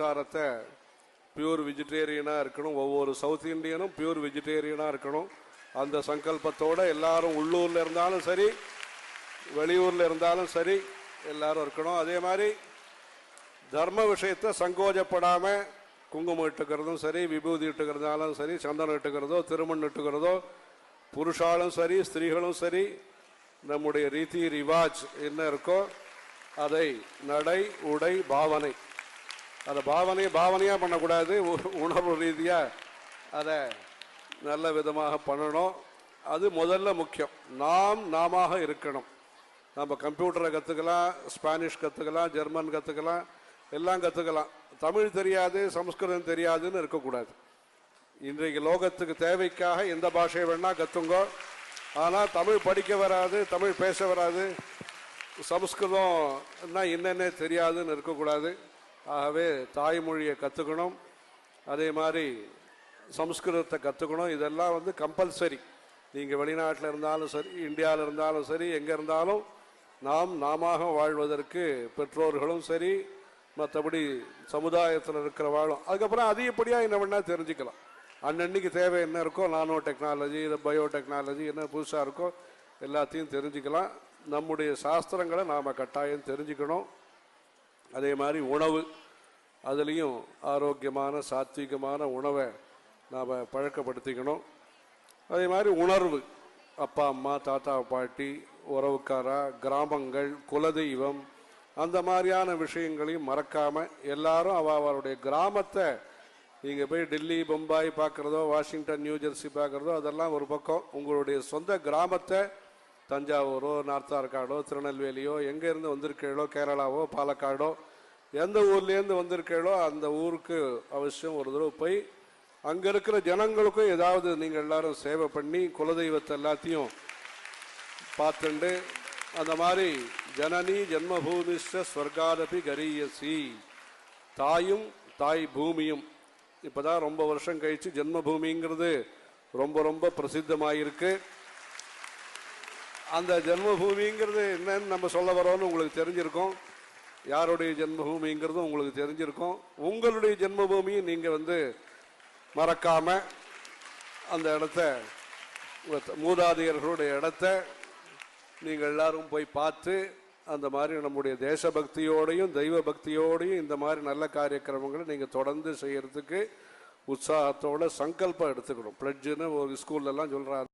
சாரத்தை பியூர் வெஜிடேரியனாக இருக்கணும். ஒவ்வொரு சவுத் இந்தியனும் பியூர் வெஜிடேரியனாக இருக்கணும். அந்த சங்கல்பத்தோடு எல்லாரும் உள்ளூரில் இருந்தாலும் சரி, வெளியூரில் இருந்தாலும் சரி, எல்லாரும் இருக்கணும். அதே மாதிரி தர்ம விஷயத்தை சங்கோஜப்படாமல் குங்குமம் இட்டுக்கிறதும் சரி, விபூதி இட்டுக்கிறதாலும் சரி, சந்தனம் இட்டுக்கிறதோ, திருமண் இட்டுக்கிறதோ, புருஷாலும் சரி, ஸ்திரீகளும் சரி, நம்முடைய ரீதி ரிவாஜ் என்ன இருக்கோ அதை நடை, உடை, பாவனை, அதை பாவனையாக பண்ணக்கூடாது. உணர்வு ரீதியாக அதை நல்ல விதமாக பண்ணணும். அது முதல்ல முக்கியம். நாம இருக்கணும். நம்ம கம்ப்யூட்டரை கற்றுக்கலாம், ஸ்பானிஷ் கற்றுக்கலாம், ஜெர்மன் கற்றுக்கலாம், எல்லாம் கற்றுக்கலாம். தமிழ் தெரியாது, சமஸ்கிருதம் தெரியாதுன்னு இருக்கக்கூடாது. இன்றைக்கு லோகத்துக்கு தேவைக்காக எந்த பாஷையை வேணால் கற்றுங்கோ. ஆனால் தமிழ் படிக்க வராது, தமிழ் பேச வராது, சமஸ்கிருதம்னா என்னென்ன தெரியாதுன்னு இருக்கக்கூடாது. ஆகவே தாய்மொழியை கற்றுக்கணும். அதே மாதிரி சமஸ்கிருதத்தை கற்றுக்கணும். இதெல்லாம் கம்பல்சரி. நீங்கள் வெளிநாட்டில் இருந்தாலும் சரி, இந்தியாவில் இருந்தாலும் சரி, எங்கே இருந்தாலும் நாம வாழ்வதற்கு பெற்றோர்களும் சரி, மற்றபடி சமுதாயத்தில் இருக்கிறவாளும் அதுக்கப்புறம் அதிகப்படியாக என்ன வேணால் தெரிஞ்சுக்கலாம். அன்னன்னைக்கு தேவை என்ன இருக்கோ, நானோ டெக்னாலஜி, பயோடெக்னாலஜி என்ன புதுசாக இருக்கோ எல்லாத்தையும் தெரிஞ்சுக்கலாம். நம்முடைய சாஸ்திரங்களை நாம் கட்டாயம் தெரிஞ்சுக்கணும். அதே மாதிரி உணவு, அதுலேயும் ஆரோக்கியமான சாத்விகமான உணவை நாம் பழக்கப்படுத்திக்கணும். அதே மாதிரி உணர்வு, அப்பா அம்மா, தாத்தா பாட்டி, உறவுக்காரா, கிராமங்கள், குலதெய்வம், அந்த மாதிரியான விஷயங்களையும் மறக்காமல் எல்லாரும் அவருடைய கிராமத்தை, நீங்கள் போய் டெல்லி, பம்பாய் பார்க்குறதோ, வாஷிங்டன், நியூஜெர்சி பார்க்குறதோ அதெல்லாம் ஒரு பக்கம். உங்களுடைய சொந்த கிராமத்தை, தஞ்சாவூரோ, நார்த் ஆர்காடோ, திருநெல்வேலியோ, எங்கேருந்து வந்திருக்கீங்களோ, கேரளாவோ, பாலக்காடோ, எந்த ஊர்லேருந்து வந்திருக்கீங்களோ அந்த ஊருக்கு அவசியம் ஒரு தடவை போய் அங்கே இருக்கிற ஜனங்களுக்கும் ஏதாவது நீங்கள் எல்லாரும் சேவை பண்ணி குலதெய்வத்தை எல்லாத்தையும் பார்த்துண்டு, அந்த மாதிரி ஜனனி ஜென்மபூமிஷ்ட ஸ்வர்காதபி கரியசி, தாயும் தாய் பூமியும். இப்போ தான் ரொம்ப வருஷம் கழித்து ஜென்மபூமிங்கிறது ரொம்ப ரொம்ப பிரசித்தமாயிருக்கு. அந்த ஜென்மபூமிங்கிறது என்னன்னு நம்ம சொல்ல வரோன்னு உங்களுக்கு தெரிஞ்சிருக்கோம். யாருடைய ஜென்மபூமிங்கிறதும் உங்களுக்கு தெரிஞ்சிருக்கும். உங்களுடைய ஜென்மபூமியை நீங்கள் மறக்காமல் அந்த இடத்த, மூதாதையர்களுடைய இடத்த நீங்கள் எல்லாரும் போய் பார்த்து அந்த மாதிரி நம்முடைய தேசபக்தியோடையும் தெய்வ பக்தியோடையும் இந்த மாதிரி நல்ல காரியக்கிரமங்களை நீங்கள் தொடர்ந்து செய்யறதுக்கு உற்சாகத்தோட சங்கல்பம் எடுத்துக்கணும். பிளட்ஜுன்னு ஒரு ஸ்கூல்லலாம் சொல்கிறாங்க.